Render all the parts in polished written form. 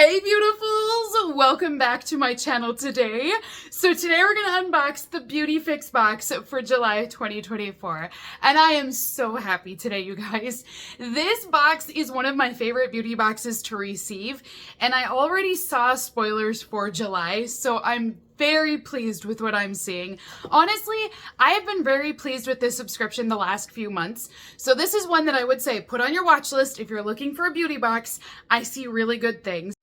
Hey beautifuls, welcome back to my channel today. So today we're gonna unbox the BeautyFix box for July 2024. And I am so happy today, you guys. This box is one of my favorite beauty boxes to receive. And I already saw spoilers for July, so I'm very pleased with what I'm seeing. Honestly, I have been very pleased with this subscription the last few months. So this is one that I would say put on your watch list if you're looking for a beauty box. I see really good things.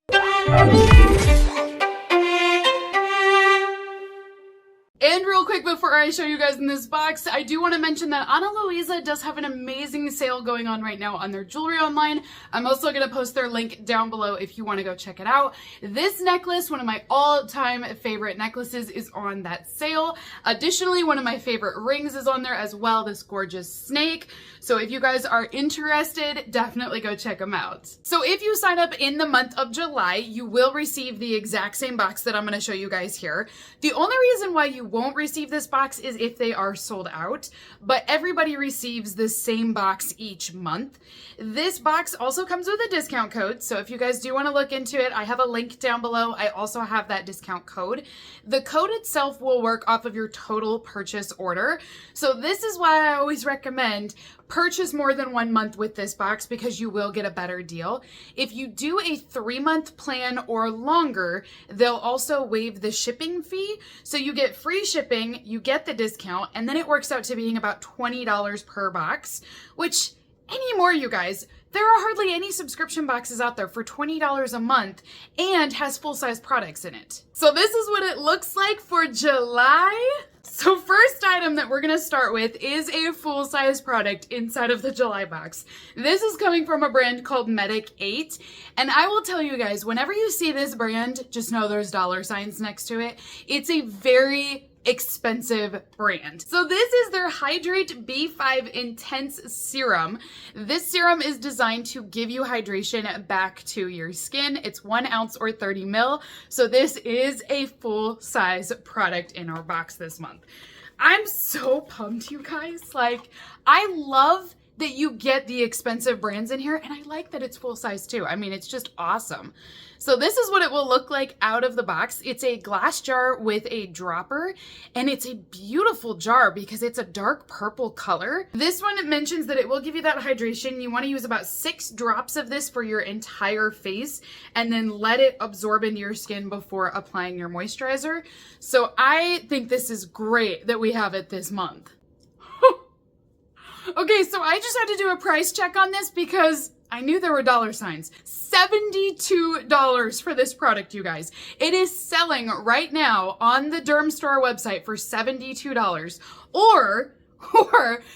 And real quick before I show you guys in this box, I do want to mention that Ana Luisa does have an amazing sale going on right now on their jewelry online. I'm also going to post their link down below if you want to go check it out. This necklace, one of my all-time favorite necklaces, is on that sale. Additionally, one of my favorite rings is on there as well, this gorgeous snake. So if you guys are interested, definitely go check them out. So if you sign up in the month of July, you will receive the exact same box that I'm going to show you guys here. The only reason why you won't receive this box is if they are sold out, but everybody receives the same box each month. This box also comes with a discount code, so if you guys do want to look into it, I have a link down below. I also have that discount code. The code itself will work off of your total purchase order, so this is why I always recommend purchase more than 1 month with this box because you will get a better deal. If you do a 3-month plan or longer, they'll also waive the shipping fee. So you get free shipping, you get the discount, and then it works out to being about $20 per box, which anymore, you guys, there are hardly any subscription boxes out there for $20 a month and has full-size products in it. So this is what it looks like for July. So first item that we're gonna start with is a full-size product inside of the July box. This is coming from a brand called Medic 8. And I will tell you guys, whenever you see this brand, just know there's dollar signs next to it. It's a very expensive brand. So this is their Hydrate B5 Intense Serum. This serum is designed to give you hydration back to your skin. It's 1 ounce or 30 ml. So this is a full-size product in our box this month. I'm so pumped, you guys. Like, I love that you get the expensive brands in here, and I like that it's full size too. I mean, it's just awesome. So this is what it will look like out of the box. It's a glass jar with a dropper, and it's a beautiful jar because it's a dark purple color. This one mentions that it will give you that hydration. You want to use about 6 drops of this for your entire face, and then let it absorb into your skin before applying your moisturizer. So I think this is great that we have it this month. Okay, so I just had to do a price check on this because I knew there were dollar signs. $72 for this product, you guys. It is selling right now on the Dermstore website for $72. Or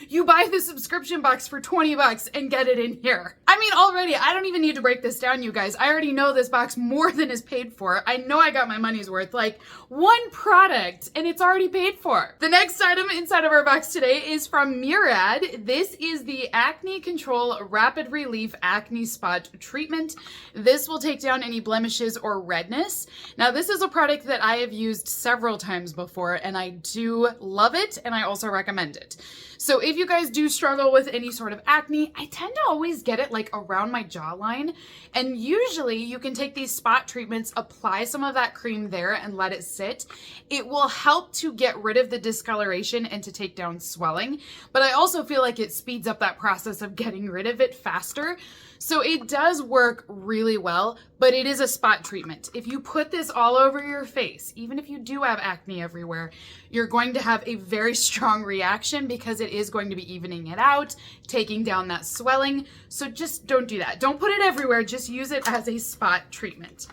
you buy the subscription box for 20 bucks and get it in here. I mean, already, I don't even need to break this down, you guys. I already know this box more than is paid for. I know I got my money's worth. Like, 1 product and it's already paid for. The next item inside of our box today is from Mirad. This is the Acne Control Rapid Relief Acne Spot Treatment. This will take down any blemishes or redness. Now, this is a product that I have used several times before, and I do love it, and I also recommend it. So if you guys do struggle with any sort of acne, I tend to always get it like around my jawline. And usually you can take these spot treatments, apply some of that cream there and let it sit. It will help to get rid of the discoloration and to take down swelling. But I also feel like it speeds up that process of getting rid of it faster. So it does work really well, but it is a spot treatment. If you put this all over your face, even if you do have acne everywhere, you're going to have a very strong reaction because it is going to be evening it out, taking down that swelling. So just don't do that. Don't put it everywhere. Just use it as a spot treatment.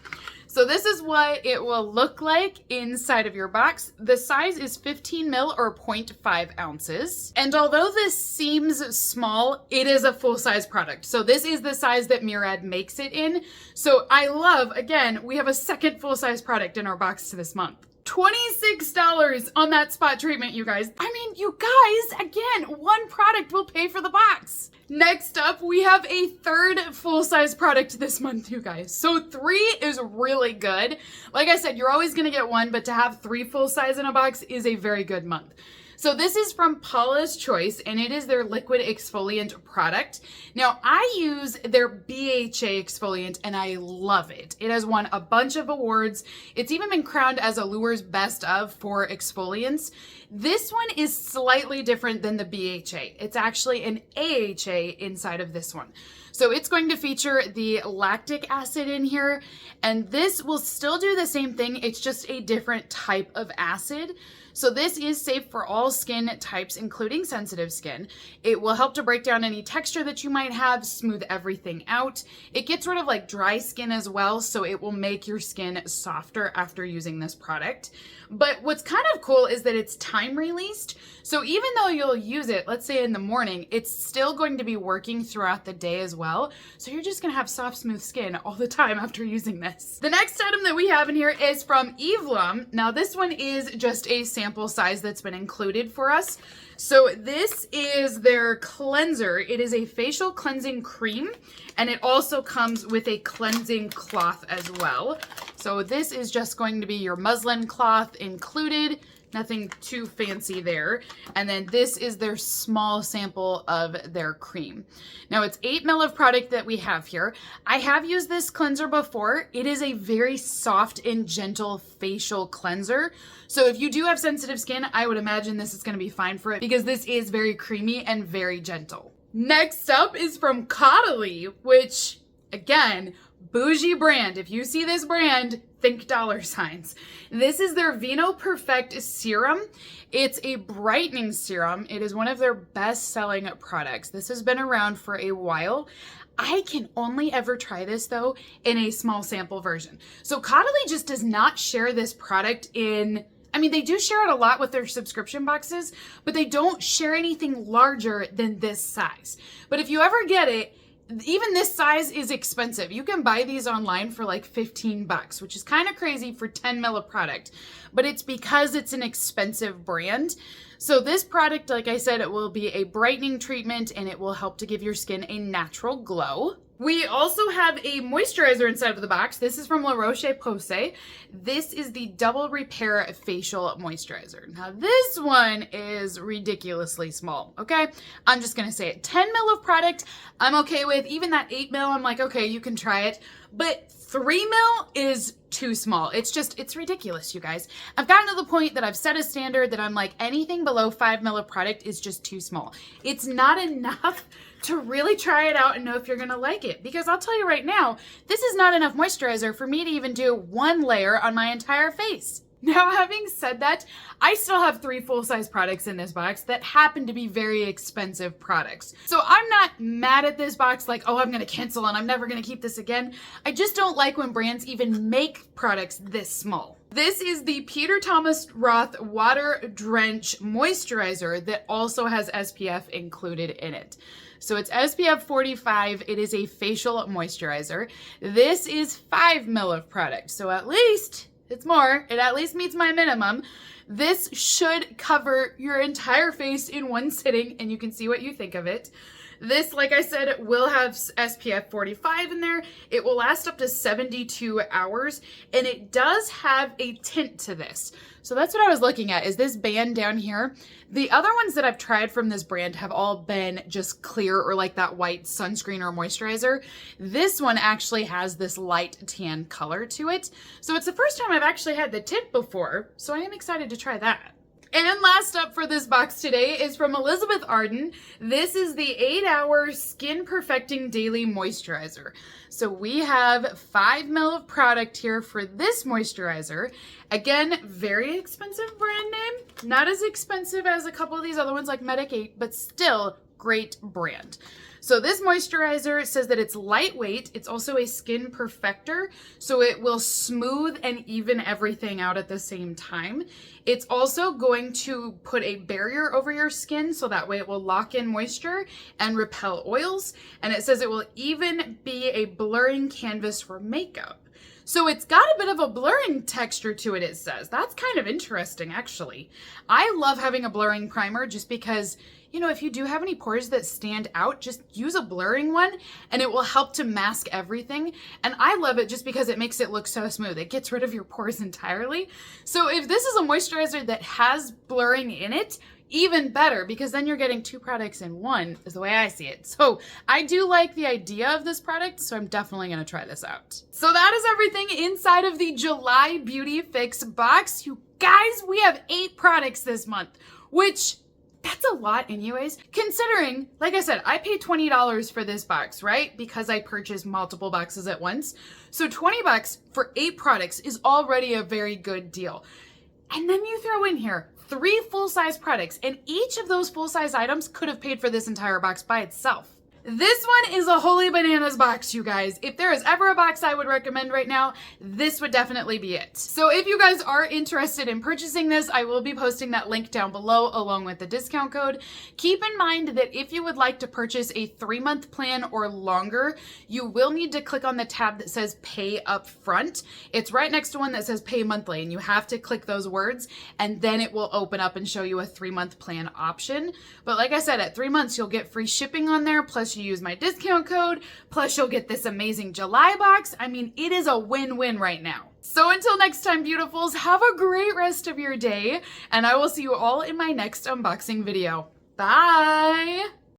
So this is what it will look like inside of your box. The size is 15 ml or 0.5 ounces. And although this seems small, it is a full-size product. So this is the size that Mirad makes it in. So I love, again, we have a second full-size product in our box this month. $26 on that spot treatment, you guys. I mean, you guys, again, 1 product will pay for the box. Next up, we have a 3rd full-size product this month, you guys. So 3 is really good. Like I said, you're always gonna get 1, but to have 3 full-size in a box is a very good month. So this is from Paula's Choice, and it is their liquid exfoliant product. Now, I use their BHA exfoliant, and I love it. It has won a bunch of awards. It's even been crowned as Allure's best of for exfoliants. This one is slightly different than the BHA. It's actually an AHA inside of this one. So it's going to feature the lactic acid in here, and this will still do the same thing. It's just a different type of acid. So this is safe for all skin types, including sensitive skin. It will help to break down any texture that you might have, smooth everything out. It gets rid of like dry skin as well, so it will make your skin softer after using this product. But what's kind of cool is that it's time released. So even though you'll use it, let's say in the morning, it's still going to be working throughout the day as well. So you're just gonna have soft, smooth skin all the time after using this. The next item that we have in here is from Evelyn. Now this one is just a sample size that's been included for us. So this is their cleanser. It is a facial cleansing cream, and it also comes with a cleansing cloth as well. So this is just going to be your muslin cloth included. Nothing too fancy there. And then this is their small sample of their cream. Now it's 8 ml of product that we have here. I have used this cleanser before. It is a very soft and gentle facial cleanser. So if you do have sensitive skin, I would imagine this is going to be fine for it because this is very creamy and very gentle. Next up is from Caudalie, which again, bougie brand. If you see this brand, think dollar signs. This is their Vino Perfect Serum. It's a brightening serum. It is one of their best-selling products. This has been around for a while. I can only ever try this though in a small sample version. So Caudalie just does not share this product in, I mean, they do share it a lot with their subscription boxes, but they don't share anything larger than this size. But if you ever get it, even this size is expensive. You can buy these online for like 15 bucks, which is kind of crazy for 10 ml of product, but it's because it's an expensive brand. So this product, like I said, it will be a brightening treatment and it will help to give your skin a natural glow. We also have a moisturizer inside of the box. This is from La Roche-Posay. This is the Double Repair Facial Moisturizer. Now this one is ridiculously small, okay? I'm just gonna say it. 10 ml of product, I'm okay with. Even that 8 ml, I'm like, okay, you can try it. But 3 ml is too small. It's ridiculous, you guys. I've gotten to the point that I've set a standard that I'm like, anything below 5 ml of product is just too small. It's not enough to really try it out and know if you're gonna like it. Because I'll tell you right now, this is not enough moisturizer for me to even do one layer on my entire face. Now, having said that, I still have 3 full-size products in this box that happen to be very expensive products. So I'm not mad at this box like, oh, I'm gonna cancel and I'm never gonna keep this again. I just don't like when brands even make products this small. This is the Peter Thomas Roth Water Drench Moisturizer that also has SPF included in it. So it's SPF 45. It is a facial moisturizer. This is 5 ml of product. So at least it's more. It at least meets my minimum. This should cover your entire face in one sitting, and you can see what you think of it. This, like I said, will have SPF 45 in there. It will last up to 72 hours, and it does have a tint to this. So that's what I was looking at, is this band down here. The other ones that I've tried from this brand have all been just clear or like that white sunscreen or moisturizer. This one actually has this light tan color to it. So it's the first time I've actually had the tint before, so I am excited to try that. And last up for this box today is from Elizabeth Arden. This is the 8-Hour Skin Perfecting Daily Moisturizer. So we have 5 ml of product here for this moisturizer. Again, very expensive brand name. Not as expensive as a couple of these other ones like Medic 8, but still great brand. So this moisturizer says that it's lightweight. It's also a skin perfector, so it will smooth and even everything out at the same time. It's also going to put a barrier over your skin, so that way it will lock in moisture and repel oils. And it says it will even be a blurring canvas for makeup. So it's got a bit of a blurring texture to it, it says. That's kind of interesting, actually. I love having a blurring primer just because, you know, if you do have any pores that stand out, just use a blurring one and it will help to mask everything. And I love it just because it makes it look so smooth. It gets rid of your pores entirely. So if this is a moisturizer that has blurring in it, even better, because then you're getting 2 products in one, is the way I see it. So I do like the idea of this product, so I'm definitely going to try this out. So that is everything inside of the July BeautyFix box. You guys, we have 8 products this month, which that's a lot anyways, considering, like I said, I paid $20 for this box, right? Because I purchased multiple boxes at once. So $20 for 8 products is already a very good deal. And then you throw in here 3 full-size products, and each of those full-size items could have paid for this entire box by itself. This one is a holy bananas box, you guys. If there is ever a box I would recommend right now, this would definitely be it. So if you guys are interested in purchasing this, I will be posting that link down below along with the discount code. Keep in mind that if you would like to purchase a 3-month plan or longer, you will need to click on the tab that says pay up front. It's right next to one that says pay monthly, and you have to click those words, and then it will open up and show you a 3-month plan option. But like I said, at 3 months, you'll get free shipping on there, plus you use my discount code, plus you'll get this amazing July box. I mean, it is a win-win right now. So until next time, beautifuls, have a great rest of your day, and I will see you all in my next unboxing video. Bye!